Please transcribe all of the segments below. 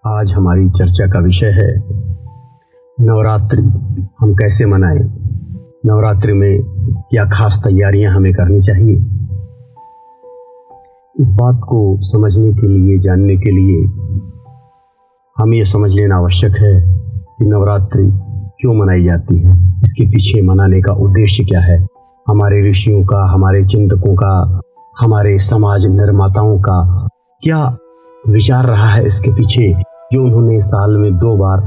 आज हमारी चर्चा का विषय है नवरात्रि हम कैसे मनाएं। नवरात्रि में क्या खास तैयारियां हमें करनी चाहिए। इस बात को समझने के लिए, जानने के लिए हमें यह समझ लेना आवश्यक है कि नवरात्रि क्यों मनाई जाती है, इसके पीछे मनाने का उद्देश्य क्या है। हमारे ऋषियों का, हमारे चिंतकों का, हमारे समाज निर्माताओं का क्या विचार रहा है इसके पीछे, जो उन्होंने साल में 2 बार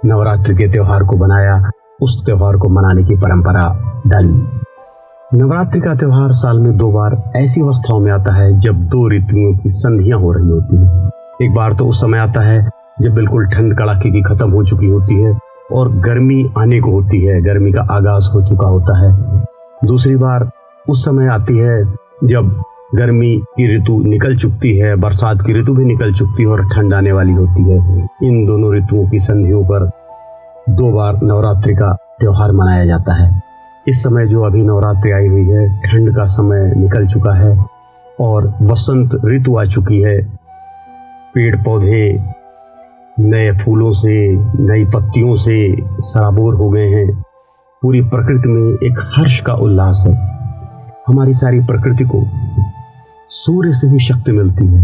नवरात्रि के त्यौहार को बनाया, उस त्यौहार को मनाने की परंपरा डाली। नवरात्रि का त्यौहार साल में 2 बार ऐसी अवस्थाओं में आता है जब 2 ऋतुओं की संधियां हो रही होती हैं। एक बार तो उस समय आता है जब बिल्कुल ठंड कड़ाके की खत्म हो चुकी होती है और गर्मी आने को होती है, गर्मी का आगाज हो चुका होता है। दूसरी बार उस समय आती है जब गर्मी की ऋतु निकल चुकती है, बरसात की ऋतु भी निकल चुकती है और ठंड आने वाली होती है। इन दोनों ऋतुओं की संधियों पर 2 बार नवरात्रि का त्यौहार मनाया जाता है। इस समय जो अभी नवरात्रि आई हुई है, ठंड का समय निकल चुका है और वसंत ऋतु आ चुकी है। पेड़ पौधे नए फूलों से, नई पत्तियों से सराबोर हो गए हैं। पूरी प्रकृति में एक हर्ष का उल्लास है। हमारी सारी प्रकृति को सूर्य से ही शक्ति मिलती है।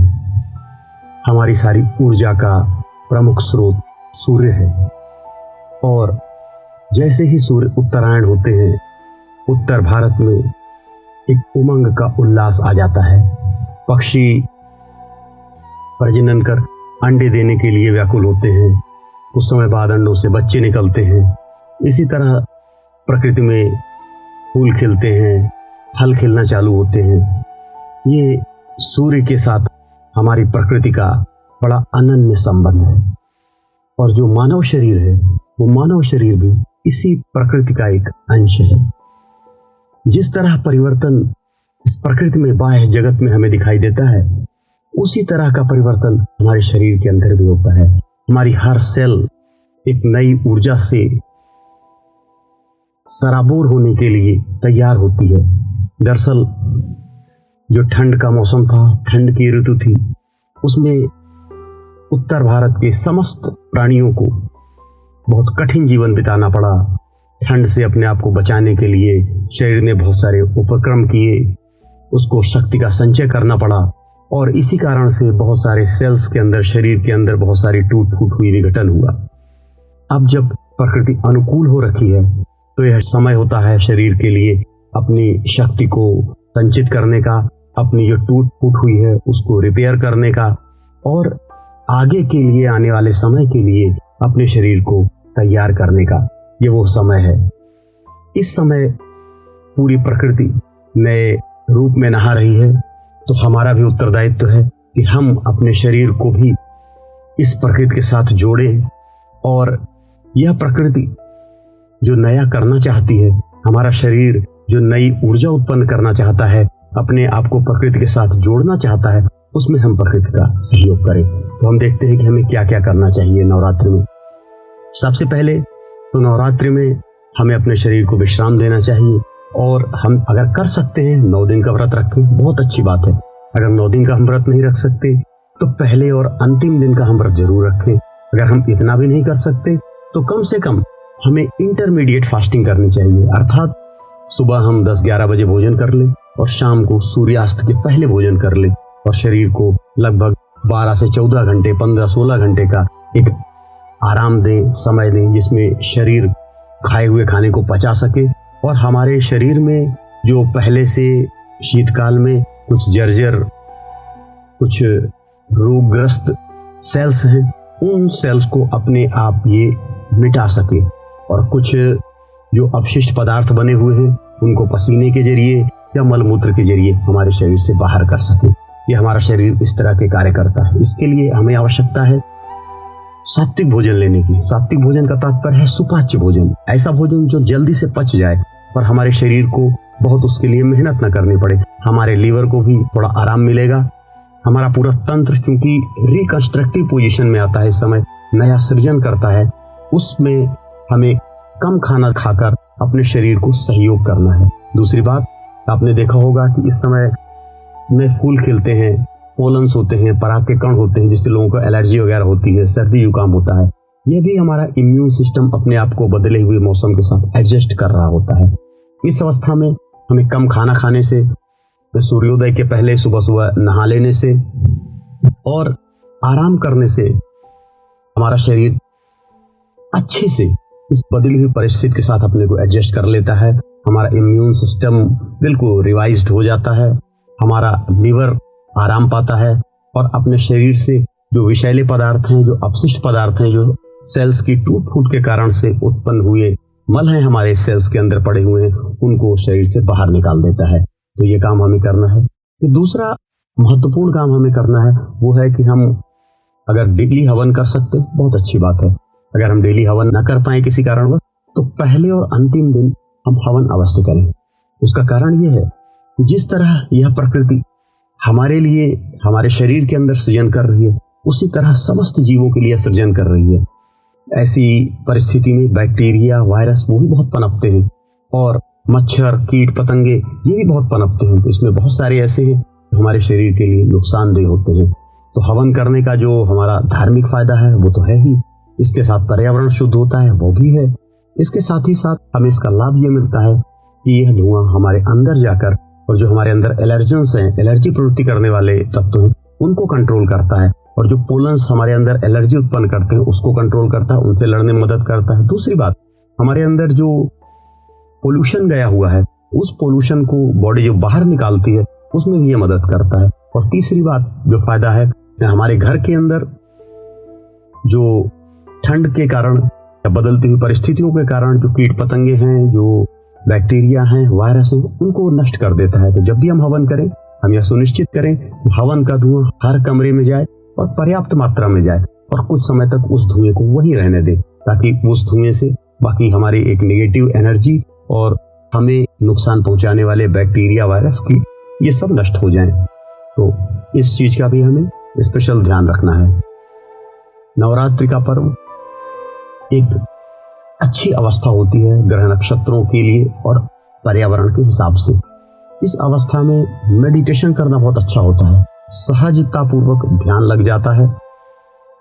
हमारी सारी ऊर्जा का प्रमुख स्रोत सूर्य है और जैसे ही सूर्य उत्तरायण होते हैं, उत्तर भारत में एक उमंग का उल्लास आ जाता है। पक्षी प्रजनन कर अंडे देने के लिए व्याकुल होते हैं। उस समय बाद अंडों से बच्चे निकलते हैं। इसी तरह प्रकृति में फूल खिलते हैं, फल खिलना चालू होते हैं। ये सूर्य के साथ हमारी प्रकृति का बड़ा अनन्य संबंध है। और जो मानव शरीर है, वो मानव शरीर भी इसी प्रकृति का एक अंश है। जिस तरह परिवर्तन इस प्रकृति में, बाह्य जगत में हमें दिखाई देता है, उसी तरह का परिवर्तन हमारे शरीर के अंदर भी होता है। हमारी हर सेल एक नई ऊर्जा से सराबोर होने के लिए तैयार होती है। दरअसल जो ठंड का मौसम था, ठंड की ऋतु थी, उसमें उत्तर भारत के समस्त प्राणियों को बहुत कठिन जीवन बिताना पड़ा। ठंड से अपने आप को बचाने के लिए शरीर ने बहुत सारे उपक्रम किए, उसको शक्ति का संचय करना पड़ा और इसी कारण से बहुत सारे सेल्स के अंदर, शरीर के अंदर बहुत सारी टूट फूट हुई, विघटन हुआ। अब जब प्रकृति अनुकूल हो रखी है तो यह समय होता है शरीर के लिए अपनी शक्ति को संचित करने का, अपनी जो टूट फूट हुई है उसको रिपेयर करने का और आगे के लिए, आने वाले समय के लिए अपने शरीर को तैयार करने का। ये वो समय है। इस समय पूरी प्रकृति नए रूप में नहा रही है, तो हमारा भी उत्तरदायित्व है कि हम अपने शरीर को भी इस प्रकृति के साथ जोड़ें और यह प्रकृति जो नया करना चाहती है, हमारा शरीर जो नई ऊर्जा उत्पन्न करना चाहता है, अपने आप को प्रकृति के साथ जोड़ना चाहता है, उसमें हम प्रकृति का सहयोग करें। तो हम देखते हैं कि हमें क्या क्या करना चाहिए नवरात्रि में। सबसे पहले तो नवरात्रि में हमें अपने शरीर को विश्राम देना चाहिए और हम अगर कर सकते हैं 9 दिन का व्रत रखें, बहुत अच्छी बात है। अगर 9 दिन का हम व्रत नहीं रख सकते तो पहले और अंतिम दिन का हम व्रत जरूर रखें। अगर हम इतना भी नहीं कर सकते तो कम से कम हमें इंटरमीडिएट फास्टिंग करनी चाहिए, अर्थात सुबह हम 10-11 बजे भोजन कर लें और शाम को सूर्यास्त के पहले भोजन कर लें और शरीर को लगभग 12 से 14 घंटे, 15-16 घंटे का एक आराम दें, समय दें, जिसमें शरीर खाए हुए खाने को पचा सके और हमारे शरीर में जो पहले से शीतकाल में कुछ जर्जर, कुछ रोगग्रस्त सेल्स हैं, उन सेल्स को अपने आप ये मिटा सके और कुछ जो अपशिष्ट पदार्थ बने हुए हैं उनको पसीने के जरिए या मलमूत्र के जरिए हमारे शरीर से बाहर कर सके। ये हमारा शरीर इस तरह के कार्य करता है। इसके लिए हमें आवश्यकता है सात्विक भोजन लेने की। सात्विक भोजन का तात्पर्य है सुपाच्य भोजन, ऐसा भोजन जो जल्दी से पच जाए और हमारे शरीर को बहुत उसके लिए मेहनत न करनी पड़े। हमारे लीवर को भी थोड़ा आराम मिलेगा। हमारा पूरा तंत्र चूंकि रिकंस्ट्रक्टिव पोजीशन में आता है, इस समय नया सृजन करता है, उसमें हमें कम खाना खाकर अपने शरीर को सहयोग करना है। दूसरी बात, आपने देखा होगा कि इस समय में फूल खिलते हैं, पोलन्स होते हैं, पराग के कण होते हैं, जिससे लोगों को एलर्जी वगैरह होती है, सर्दी जुकाम होता है, यह भी हमारा इम्यून सिस्टम अपने आप को बदले हुए मौसम के साथ एडजस्ट कर रहा होता है। इस अवस्था में हमें कम खाना खाने से, सूर्योदय के पहले सुबह सुबह नहा लेने से और आराम करने से हमारा शरीर अच्छे से इस बदली हुई परिस्थिति के साथ अपने को एडजस्ट कर लेता है। हमारा इम्यून सिस्टम बिल्कुल रिवाइज्ड हो जाता है, हमारा लिवर आराम पाता है और अपने शरीर से जो विषैले पदार्थ हैं, जो अपशिष्ट पदार्थ हैं, जो सेल्स की टूट फूट के कारण से उत्पन्न हुए मल हैं हमारे सेल्स के अंदर पड़े हुए हैं, उनको शरीर से बाहर निकाल देता है। तो ये काम हमें करना है। तो दूसरा महत्वपूर्ण काम हमें करना है वो है कि हम अगर डेली हवन कर सकते हैं बहुत अच्छी बात है। अगर हम डेली हवन न कर पाए किसी कारणवश तो पहले और अंतिम दिन हम हवन अवश्य करें। उसका कारण ये है कि जिस तरह यह प्रकृति हमारे लिए हमारे शरीर के अंदर सृजन कर रही है, उसी तरह समस्त जीवों के लिए सृजन कर रही है। ऐसी परिस्थिति में बैक्टीरिया, वायरस वो भी बहुत पनपते हैं और मच्छर, कीट, पतंगे ये भी बहुत पनपते हैं। तो इसमें बहुत सारे ऐसे हैं जो हमारे शरीर के लिए नुकसानदेह होते हैं। तो हवन करने का जो हमारा धार्मिक फायदा है वो तो है ही, इसके साथ पर्यावरण शुद्ध होता है वो भी है। इसके साथ ही साथ हमें इसका लाभ ये मिलता है कि यह धुआं हमारे अंदर जाकर और जो हमारे अंदर एलर्जेंस हैं, एलर्जी प्रवृत्ति करने वाले तत्व हैं, उनको कंट्रोल करता है और जो पोलन्स हमारे अंदर एलर्जी उत्पन्न करते हैं उसको कंट्रोल करता है, उनसे लड़ने में मदद करता है। दूसरी बात, हमारे अंदर जो पोल्यूशन गया हुआ है उस पोल्यूशन को बॉडी जो बाहर निकालती है उसमें भी ये मदद करता है। और तीसरी बात जो फायदा है, हमारे घर के अंदर जो ठंड के कारण या बदलती हुई परिस्थितियों के कारण जो कीट पतंगे हैं, जो बैक्टीरिया हैं, वायरस हैं, उनको नष्ट कर देता है। तो जब भी हम हवन करें हम यह सुनिश्चित करें कि हवन का धुआं हर कमरे में जाए और पर्याप्त मात्रा में जाए और कुछ समय तक उस धुएं को वहीं रहने दें, ताकि उस धुएं से बाकी हमारी एक नेगेटिव एनर्जी और हमें नुकसान पहुंचाने वाले बैक्टीरिया, वायरस की ये सब नष्ट हो जाएं। तो इस चीज का भी हमें स्पेशल ध्यान रखना है। नवरात्रि का पर्व एक अच्छी अवस्था होती है ग्रह नक्षत्रों के लिए और पर्यावरण के हिसाब से। इस अवस्था में मेडिटेशन करना बहुत अच्छा होता है, सहजता पूर्वक ध्यान लग जाता है,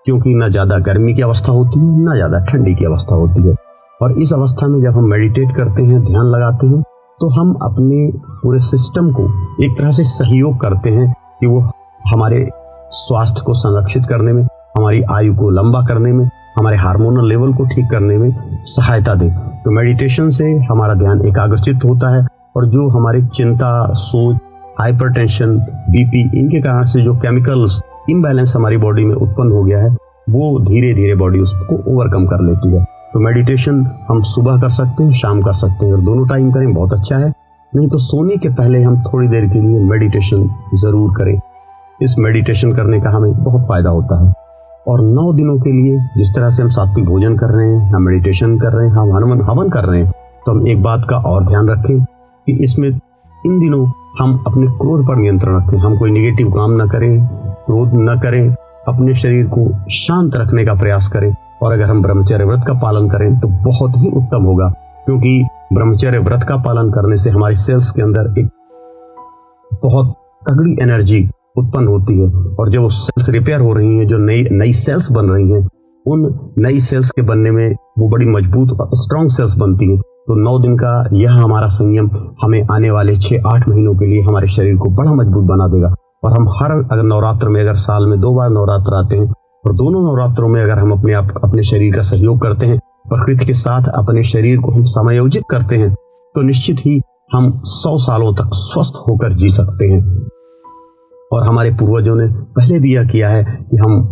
क्योंकि न ज्यादा गर्मी की अवस्था होती है न ज्यादा ठंडी की अवस्था होती है। और इस अवस्था में जब हम मेडिटेट करते हैं, ध्यान लगाते हैं, तो हम अपने पूरे सिस्टम को एक तरह से सहयोग करते हैं कि वो हमारे स्वास्थ्य को संरक्षित करने में, हमारी आयु को लंबा करने में, हमारे हार्मोनल लेवल को ठीक करने में सहायता दे। तो मेडिटेशन से हमारा ध्यान एकाग्रचित होता है और जो हमारी चिंता, सोच, हाइपरटेंशन, बीपी, इनके कारण से जो केमिकल्स इम्बैलेंस हमारी बॉडी में उत्पन्न हो गया है वो धीरे धीरे बॉडी उसको ओवरकम कर लेती है। तो मेडिटेशन हम सुबह कर सकते हैं, शाम कर सकते हैं, और दोनों टाइम करें बहुत अच्छा है। नहीं तो सोने के पहले हम थोड़ी देर के लिए मेडिटेशन जरूर करें। इस मेडिटेशन करने का हमें बहुत फायदा होता है। और 9 दिनों के लिए जिस तरह से हम सात्विक भोजन कर रहे हैं, हम मेडिटेशन कर रहे हैं, हम हवन कर रहे हैं, तो हम एक बात का और ध्यान रखें कि इसमें इन दिनों हम अपने क्रोध पर नियंत्रण रखें। हम कोई नेगेटिव काम न करें, क्रोध न करें, अपने शरीर को शांत रखने का प्रयास करें। और अगर हम ब्रह्मचर्य व्रत का पालन करें तो बहुत ही उत्तम होगा, क्योंकि ब्रह्मचर्य व्रत का पालन करने से हमारी सेल्स के अंदर एक बहुत तगड़ी एनर्जी उत्पन्न होती है। और जब वो सेल्स रिपेयर हो रही हैं, जो नई सेल्स बन रही हैं, उन नई सेल्स के बनने में वो बड़ी मजबूत और स्ट्रॉन्ग सेल्स बनती हैं। तो 9 दिन का यह हमारा संयम हमें आने वाले 6-8 महीनों के लिए हमारे शरीर को बड़ा मजबूत बना देगा। और हम अगर नवरात्र में, अगर साल में 2 बार नवरात्र आते हैं और दोनों नवरात्रों में अगर हम अपने शरीर का सहयोग करते हैं, प्रकृति के साथ अपने शरीर को हम समायोजित करते हैं, तो निश्चित ही हम 100 सालों तक स्वस्थ होकर जी सकते हैं। और हमारे पूर्वजों ने पहले भी यह किया है कि हम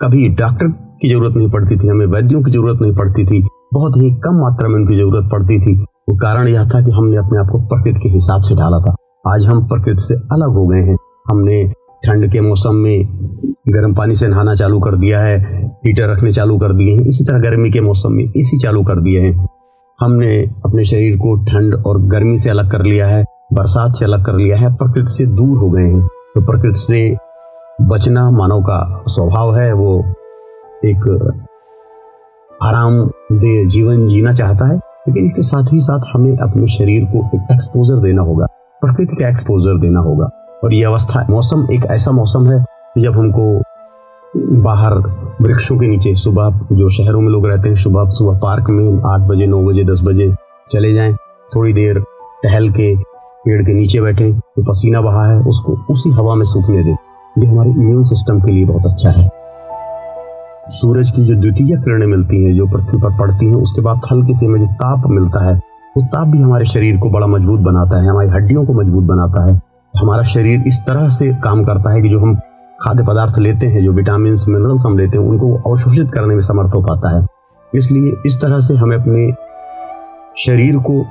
कभी डॉक्टर की जरूरत नहीं पड़ती थी, हमें वैद्यों की जरूरत नहीं पड़ती थी, बहुत ही कम मात्रा में उनकी जरूरत पड़ती थी। वो कारण यह था कि हमने अपने आप को प्रकृति के हिसाब से ढाला था। आज हम प्रकृति से अलग हो गए हैं। हमने ठंड के मौसम में गर्म पानी से नहाना चालू कर दिया है, हीटर रखने चालू कर दिए हैं। इसी तरह गर्मी के मौसम में एसी चालू कर दिए हैं। हमने अपने शरीर को ठंड और गर्मी से अलग कर लिया है, बरसात से अलग कर लिया है, प्रकृति से दूर हो गए हैं। तो प्रकृति से बचना मानव का स्वभाव है, वो एक आरामदेह जीवन जीना चाहता है, लेकिन इसके साथ ही साथ हमें अपने शरीर को एक एक्सपोजर देना होगा, प्रकृति का एक्सपोजर देना होगा। और ये अवस्था, मौसम एक ऐसा मौसम है कि जब हमको बाहर वृक्षों के नीचे, सुबह जो शहरों में लोग रहते हैं, सुबह सुबह पार्क में 8 बजे 9 बजे 10 बजे चले जाएं, थोड़ी देर टहल के पेड़ के नीचे बैठे, जो पसीना बहा है उसको उसी हवा में सूखने दें। ये हमारे इम्यून सिस्टम के लिए बहुत अच्छा है। सूरज की जो द्वितीय किरणें मिलती हैं, जो पृथ्वी पर पड़ती हैं, उसके बाद हल्के से हमें जो ताप मिलता है, वो ताप भी हमारे शरीर को बड़ा मजबूत बनाता है, हमारी हड्डियों को मजबूत बनाता है। हमारा शरीर इस तरह से काम करता है कि जो हम खाद्य पदार्थ लेते हैं, जो विटामिन मिनरल्स हम लेते हैं, उनको अवशोषित करने में समर्थ हो पाता है। इसलिए इस तरह से हमें अपने शरीर को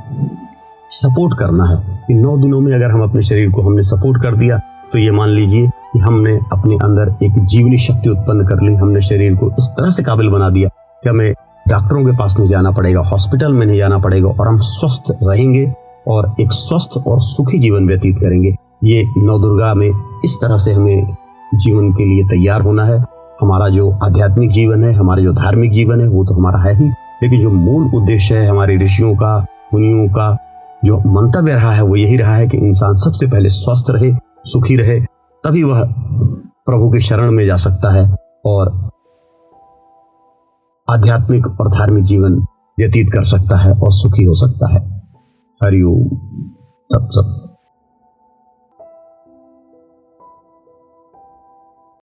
सपोर्ट करना है कि 9 दिनों में अगर हम अपने शरीर को हमने सपोर्ट कर दिया, तो ये मान लीजिए कि हमने अपने अंदर एक जीवनी शक्ति उत्पन्न कर ली। हमने शरीर को इस तरह से काबिल बना दिया कि हमें डॉक्टरों के पास नहीं जाना पड़ेगा, हॉस्पिटल में नहीं जाना पड़ेगा, और हम स्वस्थ रहेंगे और एक स्वस्थ और सुखी जीवन व्यतीत करेंगे। ये नवदुर्गा में इस तरह से हमें जीवन के लिए तैयार होना है। हमारा जो आध्यात्मिक जीवन है, हमारा जो धार्मिक जीवन है, वो तो हमारा है ही, लेकिन जो मूल उद्देश्य है हमारे ऋषियों का, मुनियों का जो मंतव्य रहा है, वो यही रहा है कि इंसान सबसे पहले स्वस्थ रहे, सुखी रहे, तभी वह प्रभु के शरण में जा सकता है और आध्यात्मिक और धार्मिक जीवन व्यतीत कर सकता है और सुखी हो सकता है। हरि ओम तत्सत।